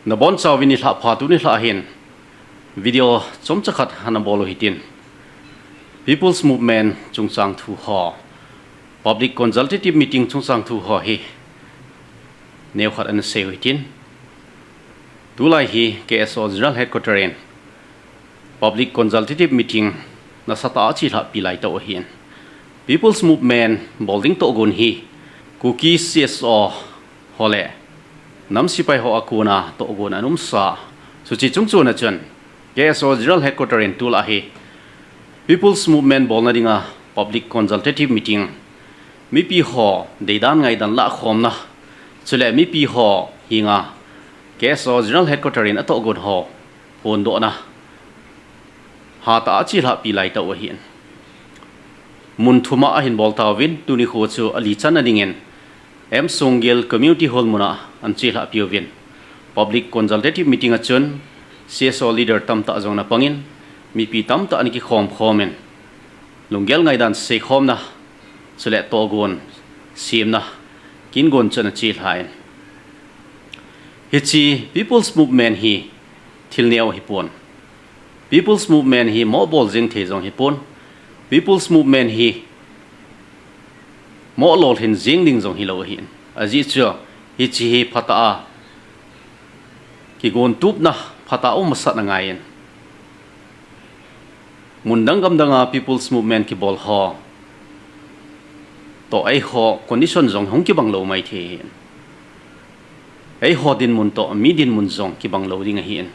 na bon chawin ni hla pha tu ni hla hin video chom chakhat hana bolo hitin people's movement chungchang thu ho public consultative meeting chungchang thu ho hi neu khat an se hitin tulai hi KSO general headquarter in public consultative meeting na sata chi hla pilai to hin people's movement bolding to gun hi cookie CSO hole nam sipai ho akuna to gun anum sa suchi chungchu na chun KSO general headquarter in tula hi people's movement bolna dinga public consultative meeting mi pi ho deidan ngai dan la khomna chule mi pi ho hinga KSO general headquarter in ato gun ho hon do na ha ta chi hla pilai to hin mun thuma a hin bolta win tuni kho chu ali chan aningen M Songel community hall muna an chi hla piovin public consultative meeting a chun CSO leader tam ta zong na pangin mi pi tam ta ani ki khom khomen lungel ngai dan se khom na chule to gon sim na kin gon chana chi hlain hichi people's movement hi thilneo hi pon people's movement hi mo bol jing the jong hi pon people's movement hi mo lol hin jing ding jong hi lo hin aji chu hi chi hi phata Kigontupna phata masat na ngayen mundang gam danga people's movement ki bol ho to ai ho condition jong hong ki bang lo mai the ai ho din mun to mi din mun jong ki bang lo ding hin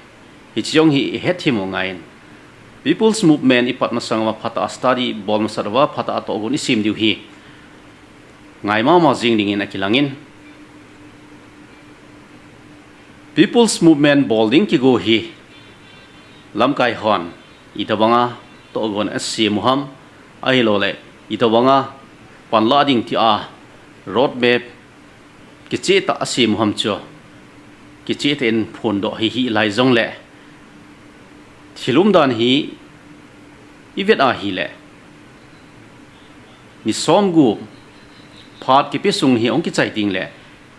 hi chiong hi het hi mo ngayen people's movement ipat masang phata study bol masarwa phata to gun isim diu hi ngai ma jing ding in akilangin people's movement bolding ki go hi lamkai hon itabanga to gon asi muham ai lo le itabanga panla ding ti a road map ki che ta asi muham cho ki che ten phon do hi lai jong le thilum dan hi ivet a hi le ni som gu phat ki pe sung hi ong ki chai ting le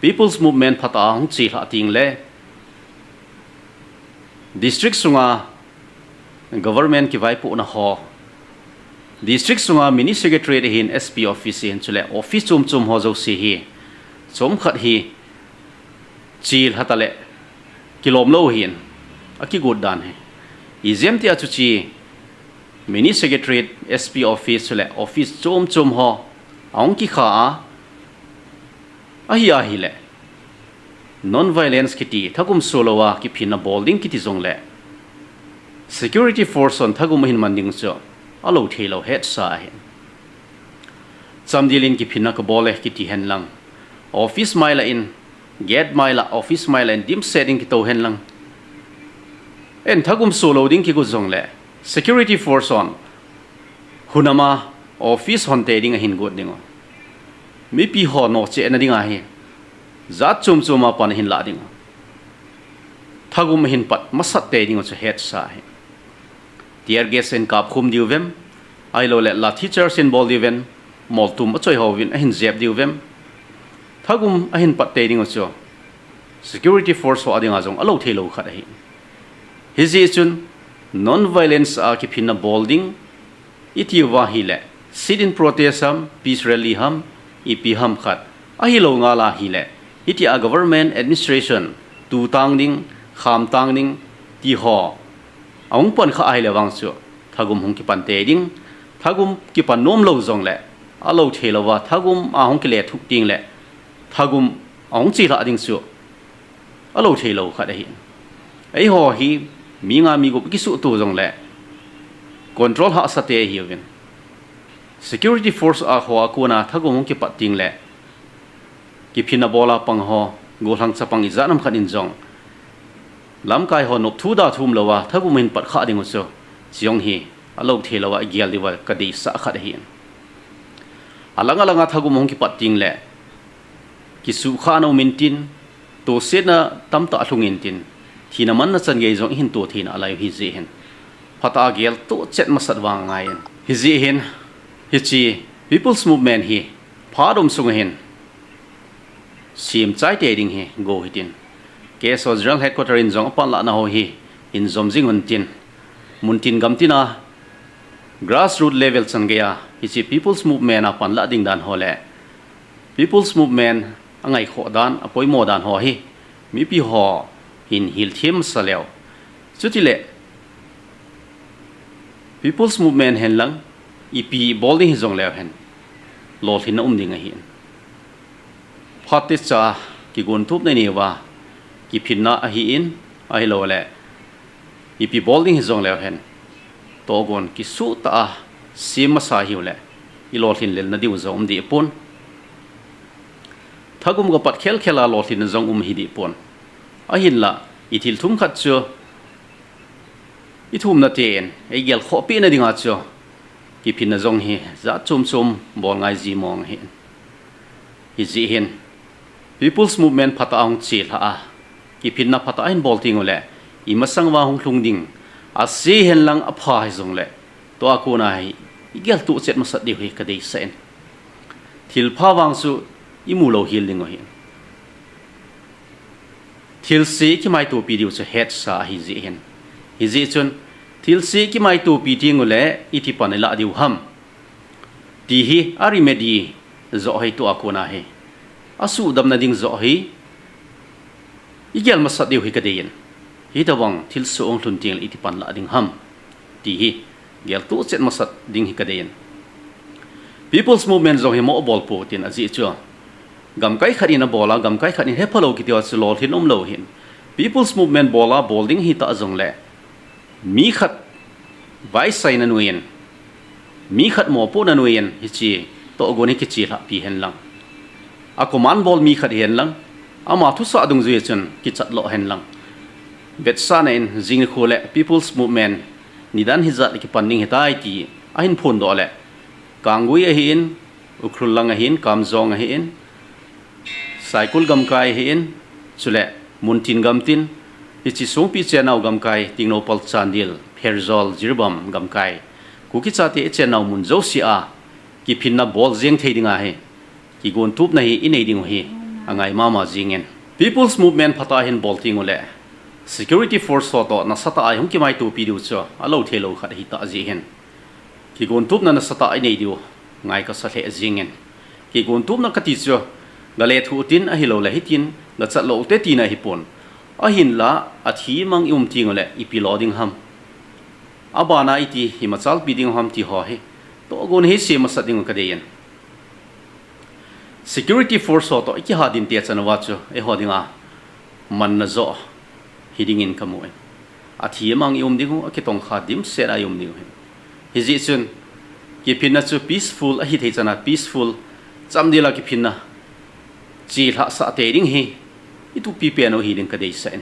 people's movement phata ong chi hla ting le district sunga government ki vai pu na ho district sunga mini secretary hin SP office in chule office chum chum ho jo si hi chom khat hi chil hatale kilom lo hin aki god dan he izem ti achu chi mini secretary SP office chule office chum chum ho ong ki kha a hi le non violence kiti thagum solowa Kiphinna bolding kiti zongle security force on thagum hin manding cho alo thelo het sa hin Chamdel in Kiphinna ko bole kiti hen lang office maila in gate maila office maila in dim setting ki to hen lang en thagum solo ding ki go zongle security force on hunama office honte ding hin god dingo mi pi ho no che na dinga hi zat chum chuma pan hin la ding thagum hin pat masat te ding cho het sa he tier gas en kap khum diuvem ai lo le la teachers in bol diven mol tum choi hovin a hin zep diuvem thagum a hin pat te ding cho security force ho ading azong alo thelo khat hi hizi chun non violence a Kiphinna bolding itiwa hi le sit in protest ham peace rally ham ipi ham khat a hi lo nga la hi le iti a government administration tu tang ding kham tang ding ti ho ong pon kha ai lewang chu thagum hong ki pan te ding thagum ki pan nom lo zong le a lo thelowa thagum a hong ki le thuk ting le thagum ong chi la ding chu a lo thelo kha da hi ai ho hi mi nga mi go ki su tu zong le control ha sa te hi wen security force a ho ko na thagum hong ki pat ting le Kiphinna bola pang ho go thang chapang izanam khanin jong lam kai ho nop thu da thum lowa thagum hin pat kha ding so chiong hi alo thelowa gial diwa kadi sa kha hi alanga thagum hong ki pat ting le ki su kha no mintin to sena tam ta thungin tin thina man na chan ge jong hin to thina alai hi ji hen phata gel to chet masat wa ngai hi ji hen hi chi people's movement hi phadom sung hen sim chai te ding he go hitin ke so general headquarter in zong pan la na ho hi in zomjing muntin gamtina grassroots level changaya hi people's movement a pan la ding dan hole people's movement angai kho dan apoi mo dan ho hi mi pi ho in hil them saleo chutile people's movement hen lang ipi bowling zong leo hen lo thin ding a hin phati cha Kigontupna ni wa Kiphinna a hi in ai lo le ipi bowling zong leo hen to gon ki su ta sim sa hi le I lo thin lel na diu zong di pon thagum ga pat khela lo thin zong hi di pon a hin la I thil thum khat chu I thum na ten ai gel kho pi na dinga chu Kiphinna zong hi za chum bol ngai ji mong hin hi ji hin people's movement phata ang chil ha Kiphinna phata in bol ting ole I masang wa hung thlung ding a se hen lang a pha hi zong le to a ko na hi I gel tu chet ma sat di hi ka dei sen thil pha wang su I mu lo hil ding hin thil se ki mai tu pi diu chu head sa hi ji chun thil se ki mai tu pi ting ole I thi pan la diu ham ti hi a remedy zo hi to a ko na hi asu dam na ding zo hi I gel ma sat diu hi ka dein hi ta wang thil so ong thun ting I thi pan la ding ham ti hi gel tu chet ma sat ding hi ka dein people's movement zo hi mo bol po tin a ji chu gam kai khat in a bola gam kai khat in he phalo ki tiwa chu lol hin lo hin people's movement bola bowling hi ta zong le mi khat vai sai na nuin mi khat mo po na nuin hi chi to goni ki chi la pi hen lang a command ball mi khat hen lang ama thu sa dung zui chun ki chat lo hen lang vet sa na in jing khole people's movement nidan hi zat ki panning hetai ti a hin phun do le kangui a hin ukrul lang a hin kamzong a hin cycle gam kai hin chule muntin gamtin ichi song pi chenau gam kai tingno pal Chamdel Herzol jirbam gam kai kuki chate chenau mun zo si a Kiphinna bol jeng theidinga he Kigontupna hi inei ding hi angai mama jingen people's movement phata hin bol tingole security force to na sata ai hum ki mai tu pi du cho alo thelo khat hi ta ji hen Kigontupna na sata ai nei diu ngai ka sa the jingen Kigontupna ka ti cho gale thu tin a hilo la hitin ga chat lo te ti na hi pon a hin la a thi mang tingole ipi loading ham abana iti himachal biding ham ti ho he to gon he se masading ka deyan security force to ki hadin te chana wa chu e hodinga man na zo hiding in kamu a thi mang ding a ki tong kha dim se ra ding he ji chun Kiphinna chu peaceful a hi thei chana peaceful Chamdel a Kiphinna chi la sa te ding hi itu pi pe no hi ding ka dei sen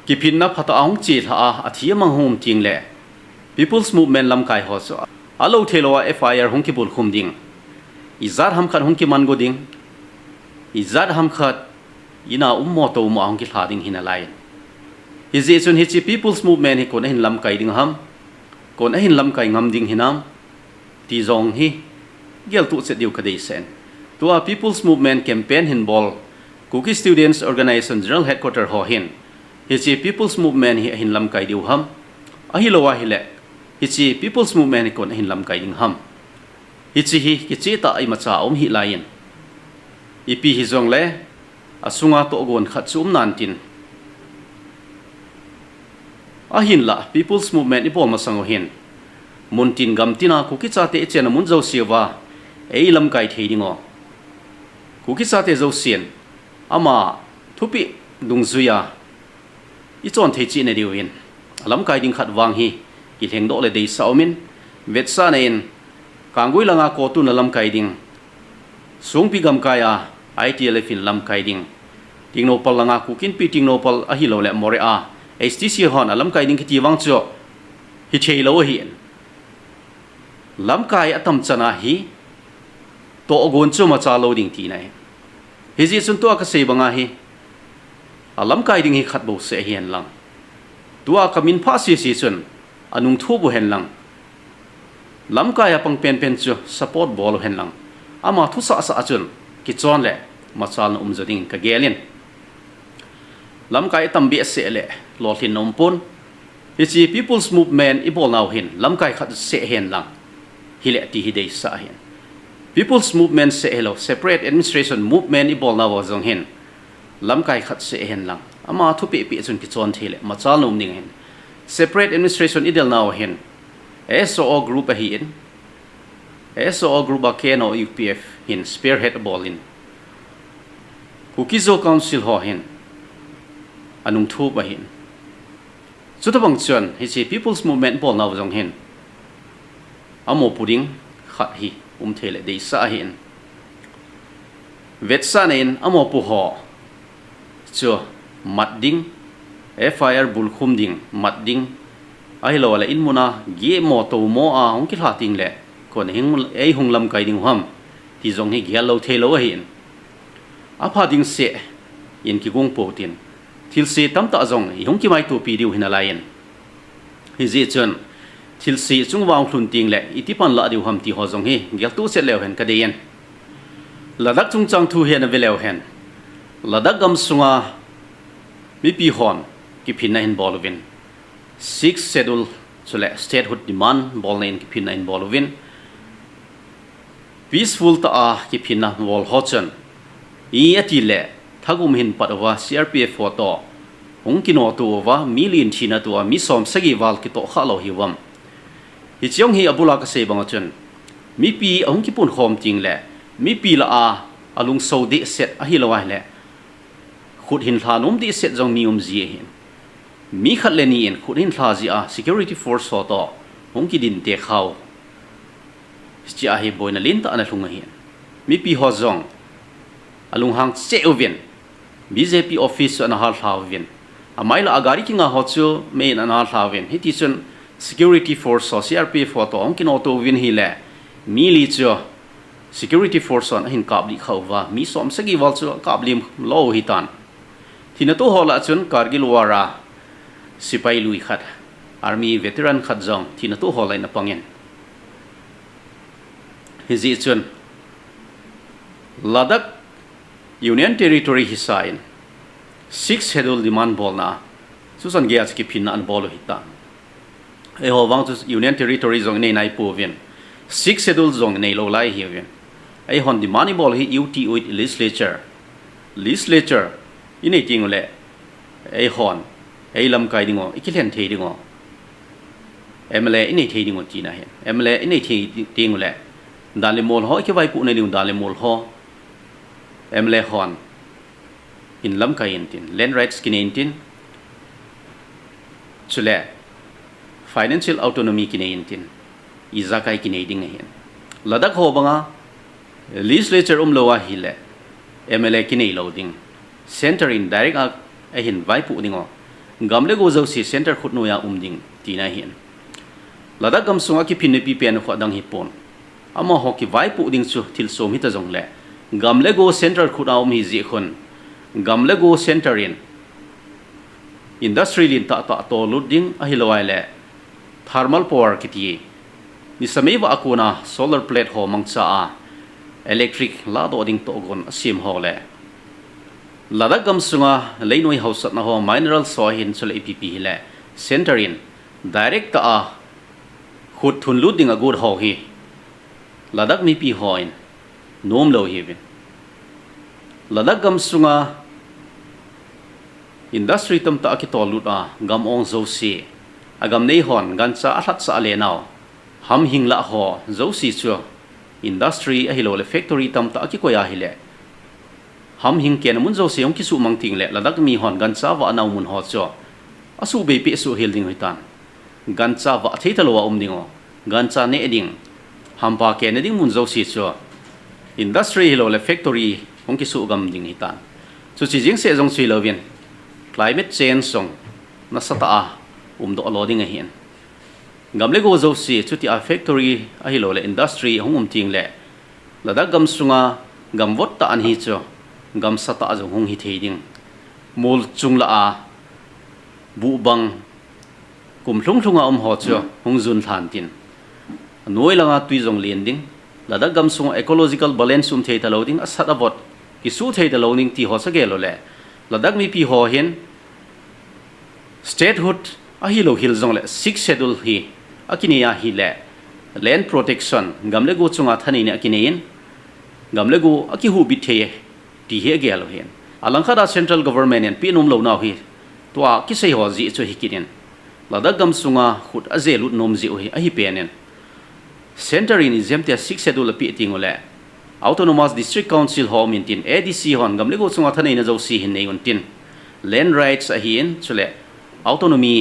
Kiphinna phata ang chi la a thi mang hum ting le people's movement lam kai ho so alo thelo fire hong ki bul khum ding izar ham khan hong ki man go ding izar ham khat ina mo to mo ang ki thla ding hina lai hi je chun hi chi people's movement hi kon hin lam kai ding ham kon hin lam kai ngam ding hinam ti zong hi gel tu se diu ka dei sen tua people's movement campaign hin bol Cookie students organization general headquarter ho hin hi people's movement hi hin lam kai diu ham a hi lowa hi le hi people's movement kon hin lam kai ding ham hi ki chi ta ai macha hi lain ipi hi zong le asunga to gon khat chum nan tin a hin la people's movement I bol ma sang hin muntin gamtina Cookie cha te chena mun zo siwa ei lam kai thei dingo Cookie cha te zo sien ama thupi dungzuya I chon thei chi ne diwin lam kai ding khat wang hi ki theng do le dei saumin vet sa nein kangui langa ko tu na lam kai ding sung pi gam kaya ITL fin lam kai ding tingno pal langa kukin pi tingno pal a hi lo le more a STC hon alam kai ding ki wang cho hi chei lo hi lam kai atam chana hi to gon chu ma cha lo ding ti nai hi ji sun to ka sei banga hi alam kai ding hi khat bo se hian lang tua kamin pha si chun anung thu bu hen lang lam kai apang pen chu support bol hen lang ama thu sa chun ki chon le ma chal na umjading ka gelin lam kai tambi se le lo thin nom pon hi people's movement ibol now hin lam kai khat se hen lang hi le ti hi dei sa hen people's movement se hello separate administration movement ibol now zong hen lam kai khat se hen lang ama thu pe pe chun ki chon thile ma chal nom ning hen separate administration idel now hen SO group a hin SO group a keno UPF hin spearhead bolin Kukizo council ho hin anung thu ba hin chutabang chuan hi people's movement bol now zong hin amo puding khat hi thele dei sa hin vetsa nen amo pu ho chu madding FIR bul khum ding madding ai lo la in muna ge mo to mo a hong ki thating le kon hing ei hung lam kai ding ham ti zong hi gyal lo thelo hin a pha ding se in ki gong po tin thil se tam ta zong hi hong ki mai tu pi diu hin ala yen hi je chon thil se chung wang thlun ting le itipan la diu ham ti ho zong hi gyal tu se lew hen ka de yen ladak chung chang thu hen ve lew hen ladak gam sunga mi pi hon Kiphinna hin bolovin 6 schedule chule statehood demand bol in Kiphinna in bolovin peaceful ta a Kiphinna wol hochen I atile thagum hin patwa CRPF photo ongkino to wa million thina to mi som sagi wal ki to khalo hiwam hi chiong hi abula ka se bangachun mi pi ongki pun khom ting le mi pi la a alung saudi set a hi lawa le khut hin thanum di set jong nium ji hin mi khat le ni en khut hin thla ji a security force photo ongki din te khaw chi a hi boina lin ta ana thunga hin mi pi ho jong alung hang che ovin BJP office an hal thavin amaila agari kinga hochu main an hal thavin hiti chun security force CRPF photo ongkin auto win hi le mi li chu security force on hin kabli khawa mi som sagi wal chu kablim lo hitan thina to hola chun Kargil wara sipai lui khat army veteran khat jong thina to holai na pangen hizi chun Ladakh Union Territory hisain 6 schedule demand bolna susan gias Kiphinna an bolo hita e ho wang tu Union Territory zong nei nai povin 6 schedule zong nei lo lai hiwin ai hon demand bol hi UT with legislature inei tingole ai hon ai lam kai dingo ikilen thei dingo MLA inei thei dingo tina hen MLA inei thei tingole dalimol ho ki vai pu nei ding dalimol ho MLA hon in lam kai intin land rights kin intin chule financial autonomy kin intin izakai kin ding hen Ladakh ho banga legislature lowa hile MLA kin loading center in direct a hin vai pu dingo gamle go zo si center khut no ya ding tina hen Ladakh gam sunga ki Kiphinna pi pen kho dang hi pon ama ho ki vai pu ding chu thil som hi ta jong le gamle go center khut mi ji khon gamle go center in industry lin ta to loading a hilawai le thermal power kiti ni samei wa akuna solar plate ho mangcha a electric la do ding to gon asim ho le Ladakh gam sunga leinoi house na ho mineral soil hin chul APP le center in direct ta a khut thun loading a good ho hi Ladakh mi pi hoin nom lo hi Ladakh gam sunga industry tam ta ki tolut a gam ong zo si agam nei hon gan cha athat sa le naw ham hing la ho zo si chu industry a hilo le factory tam ta ki koya hile ham hing ken mun zo se ong ki su mang ting le Ladakh mi hon gan cha wa naw mun ho cho asu be pi su hil ding hoitan gan cha wa theitalo wa dingo gan cha ne ding ham pa ken ding mun zo si chu industry hilo le factory ong ki su gam ding hitan chu chi jing se jong chui lovin climate change song na sata a do loading a hin gamle go zo si chu ti a factory a hilo le industry hong ting le Ladakh gam sunga gam vot ta an hi chu gam sata jong hong hi theiding mul chung la a bu bang kum thlung thlunga ho chu hong jun than tin noi langa tui jong len ding Ladakh gam sunga ecological balance thei ta loading a sata vot ki su thei ta loading ti ho sa gelo le Ladakh mi pi ho hin statehood a hi lo hil zong le 6 schedule hi akinia hi le land protection gamle gu chunga thani ne akinein gamle gu aki hu bit the ti he ge lo hen alangkha da central government en pinum lo na hi tua ki sei ho ji chu hi kinin lada gam sunga khut aze lut nom ji hi a hi penen center in exempt 6 schedule pi tingole autonomous district council home in tin adc hon gamle gu chunga thani na jo si hin nei un tin land rights a hin chule autonomy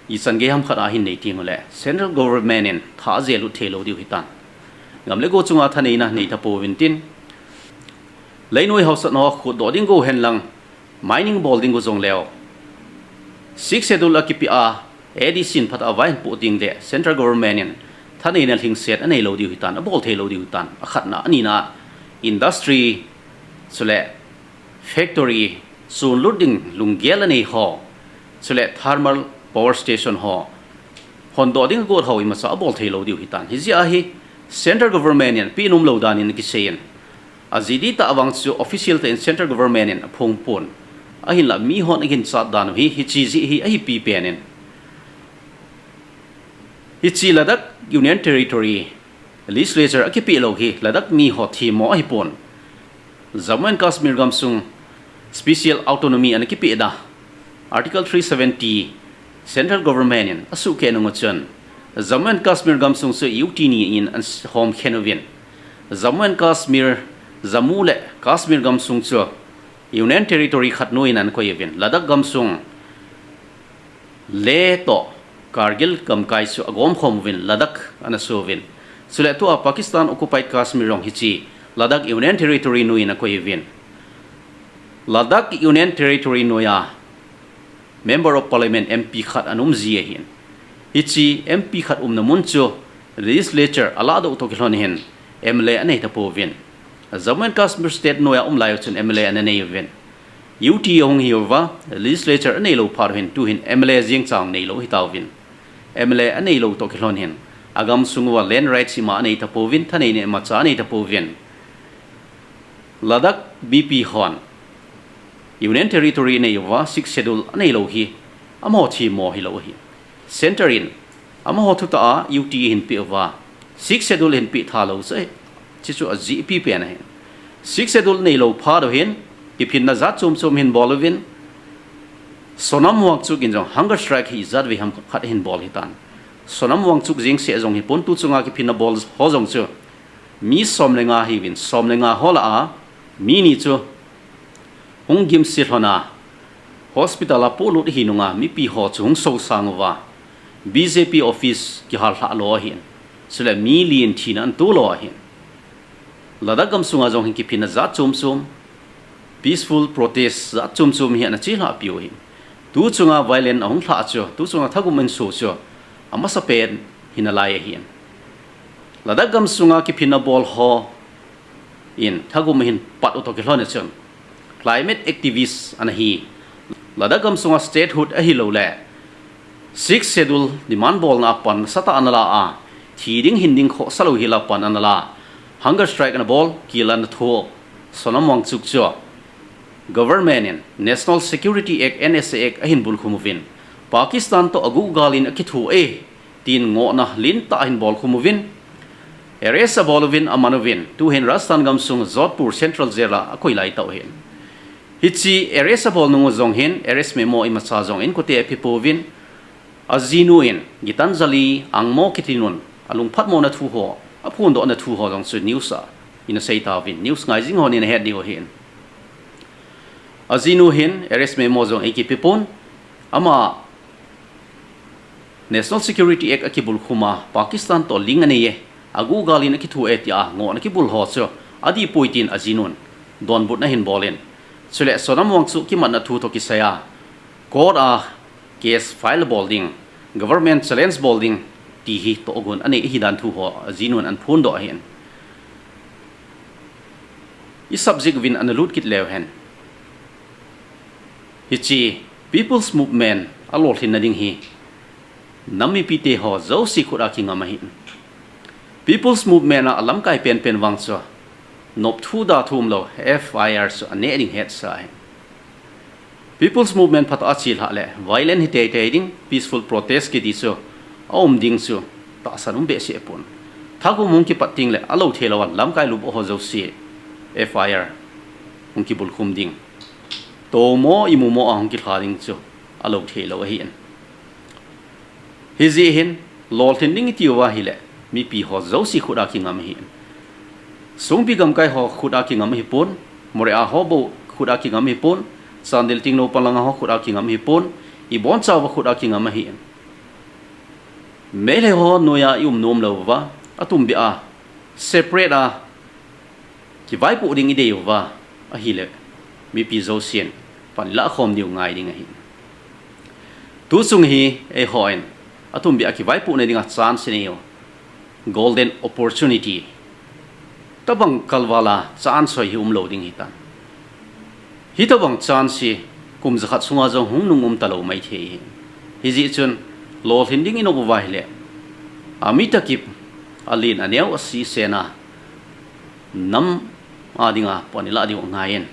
isan ge ham khara hin nei tingole central government en tha je lu thelo di hitan gamle go chunga thani na nei thapo win tin leinoi house no khu do ding go hen lang mining bolding go jong leo 6 schedule akipi a adc phat awain pu ding de central government en thani na thing set anei lo di hitan a bol thelo di hitan a khatna ani na industry chule factory sun loading lunggel ani ho chule thermal power station ho hondo ding go ho ima sa bol thelo di hitan hi ji a hi central government en pinum lo dan in ki sein azidi ta awang chu official ta in central government en phong pon a hin la mi hon again sa dan hi chi ji hi a hi pi pen en hi chi ladak union territory legislature a ki pi lo hi ladak mi ho thi mo hi pon Jammu and Kashmir gamsung special autonomy an ki pi da article 370 central government in asu ke no chon Jammu and Kashmir gamsung se UT ni in home khenovin Jammu and Kashmir Jammu le Kashmir gamsung chu union territory khatno in an ko yevin ladak gamsung le to Kargil kam kai su agom khomwin ladak anasovin sule to Pakistan occupied Kashmir rong hichi ladak union territory no in a ko yevin ladak union territory no ya member of parliament MP khat anum ji hin hichi MP khat na mun chu legislature ala do to kilon hin MLA anei ta povin Jammu and Kashmir state no ya lai chun MLA anei ven UT ong hiwa legislature anei lo phar hin tu hin MLA jing chang nei lo hitawin MLA anei lo to kilon hin agam sungwa land rights ma anei ta povin thanei ne ma cha anei ta povin ladak BP hon union territory nei wa 6 schedule nei lo hi amo thi mo hi lo hi center in amo ho thuta UT hin pi wa 6 schedule hin pi tha lo se chi chu GP pe na hin 6 schedule nei lo pha do hin Kiphinna za chum hin bolovin sonam wang chu kin jong hunger strike hi zat we ham khat hin bol hitan sonam wang chu jing se jong hi pon tu chunga Kiphinna bol ho jong chu mi som lenga hi win som lenga hola a mi ni chu hong gim silhona hospital a polo hi nunga mi pi ho chung so sangwa BJP office ki hal ha lo hin sule mi lin thinan tu lo hin ladagam sunga jong hin Kiphinna za chum peaceful protest za chum hi na chi la piu hin tu chunga violent ong thla chu tu chunga thagum so chu ama sa pen hinalai hin ladagam sunga Kiphinna bol ho in thagum hin pat to ke hlone chun climate activists an hi ladagam sunga statehood a hi lo le 6 schedule demand bol na pan sata anala a thiding hinding kho salo hila pan anala hunger strike an bol kilan tho sonam wang chuk cho government in national security act NSA act ahin bul khumuvin Pakistan to agu galin akithu e tin ngo na lin ta hin bol khumuvin eresa bolovin amanovin tu hin Rajasthan gamsung Jodhpur central jela akoi lai tau hin hichi eresa bol nungu jong hin eres memo ima cha jong in kote epipovin azinuin gitanjali angmo kitinun alung phat mo na thu ho apun do na thu ho jong su news a ina seita vin news ngai jing hon in head ni ho hin azinu hin eres memo jong ekipipon ama national security act akibul khuma Pakistan to lingane ye agu galin akithu etia ngo na kibul ho cho adi poitin azinun don but na hin bolen sule sonam wangchu ki man na thu to ki saya court a case file bolding government challenge bolding ti hi to gon ane hi dan thu ho azinun an phun do hen I subject win an lut kit lew hen hichi people's movement alol hin na ding hi nami pite ho zo si khura ki ngama hin people's movement a alam kai pen wang cho nop thu da thum lo FIR so ane ding het sai people's movement phat achil ha le violent hite ding peaceful protest ki diso om ding su ta sanum be se pon thagu mung ki pating le alo thelo lam kai lu bo ho zo si fire mung ki bul khum ding to mo imu mo ang ki tharing chu alo thelo hi en hi ji hin lol thin ding ti wa hi le mi pi ho zo si khuda ki ngam hi sung pi gam kai ho khuda ki ngam hi pon more a ho bo khuda ki ngam hi pon Chamdel ting no palanga ho khuda ki ngam hi pon I bon chaw khuda ki ngam hi mele ho noya nom lo wa atum bi a separate a ki vai pu ding ide wa a hi le mi pi zo sien pan la khom diu ngai ding hi tu sung hi e hoin atum bi a ki vai pu ne ding a chance ne yo golden opportunity tabang kalwala chance soi hi lo ding hi tan hi tabang chance kum zakhat sunga zo hung nung talo mai the hi ji chun lo hinding ino wa hi le amita kip alin aneu asi sena nam adinga ponila di ngayen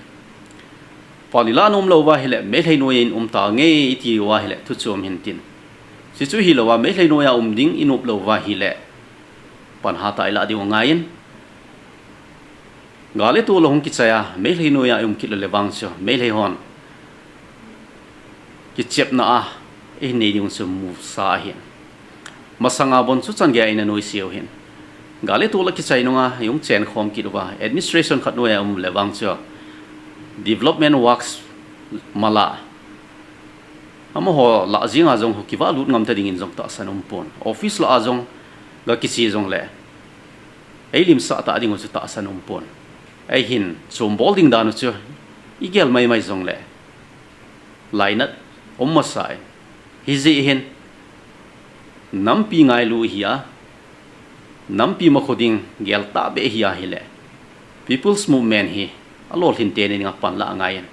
ponila nom lo wa hi le me thei noin ta nge ti wa hi le thu chom hin tin si chu hi lo wa me thei noya ding inup lo wa hi le pan ha ta ila di ngayen gale tu lo hong ki chaya me thei noya ki le wang cho me thei hon ki chep na a e nei ding su mu sa hin masanga bon chu chan ge ina noi siu hin gale tu la ki chai nonga yung chen khom ki wa administration khat noya le wang cho development works mala amo ho la jinga jong ho ki wa lut ngam ta ding in jong ta sanum pon office la ajong ga ki si jong le ei lim sa ta ding chu ta sanum pon ei hin chum bolding dan chu igel mai mai jong le lainat omma sai hi ji hin nampi ngai lu hiya nampi ma khoding gel ta be hiya hile people's movement hi alol hin te ne nga pan la ngai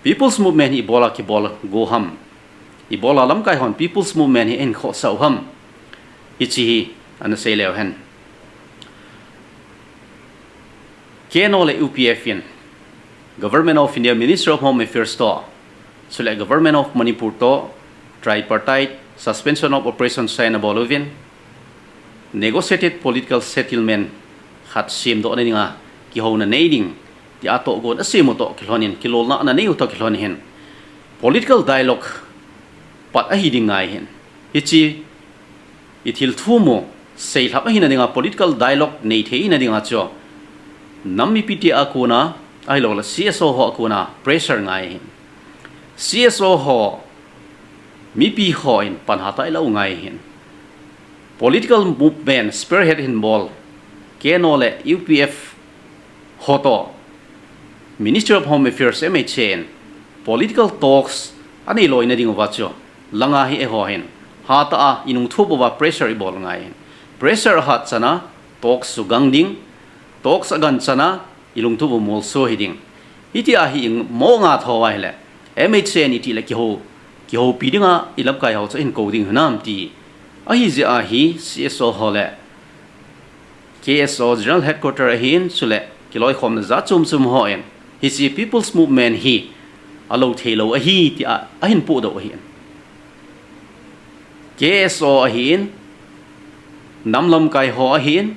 people's movement hi bola ki bol go ham I bola lam kai hon people's movement hi en kho sau ham hi chi hi an sei lew hen keno le UPF in government of India Minister of Home Affairs to sule government of Manipur to tripartite suspension of operation China Bolovin negotiated political settlement khat sim do ninga ki ho na neiding ti ato go na sim to kilonin kilol na nei to kilon hen political dialogue pat a hiding ngai hen hichi ithil thumo sei thap hin ninga political dialogue nei thei na dinga cho nammi piti akuna ai lo la CSO ho akuna pressure ngai hen CSO ho mi pi ho in pan hata ilo ngai hin political movement spearhead in ball keno le UPF hoto Minister of Home Affairs MHN political talks ani loina ding wacho langa hi e ho hin hata a inung thubo wa pressure i bol ngai pressure hat chana talks sugang ding talks agan chana ilung thubo mol so hiding iti a hi mo nga thowa hele MHN iti le ki ho pidinga ilap kai ho cha in coding nam ti a hi je a hi CSO hole KSO general headquarter hin sule kiloi khom na za chum ho en hi si people's movement hi alo thelo a hi ti a hin pu do hin KSO a hin namlam kai ho a hin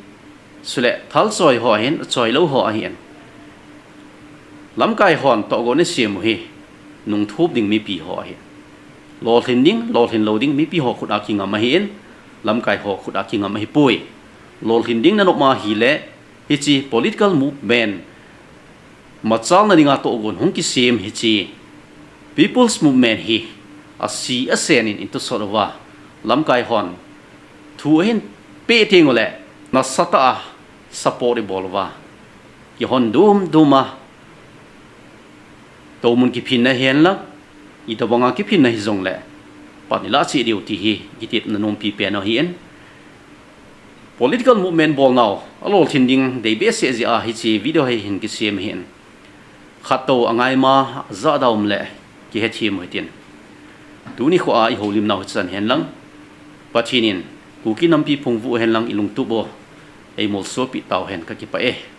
sule thal soi ho hin choi lo ho a hin lam kai hon to go ne sim hi nung thup ding mi pi ho hi lol hin loading mi pi ho khuda ki ngam hin lam kai ho khuda ki ngam hi pui lol hin ding na no ma hi le hi chi political movement machal na dinga to gon hung ki sim hi chi people's movement hi a si a sen in into sort of wa lam kai hon thu hin pe tingole na sata support bolwa ki hon duma to mun Kiphinna hian la I to banga Kiphinna hi zong le panila chi diu ti hi gitit na nom pi pe no hian political movement bol now alol thinding dei be se ji a hi chi video hi hin ki sem hin khato angai ma za daum le ki he chi moi tin tu ni kho a I holim now chan hen lang pachinin ku ki nam pi phung vu hen lang ilung tu bo ei mol so pi taw hen ka ki pa e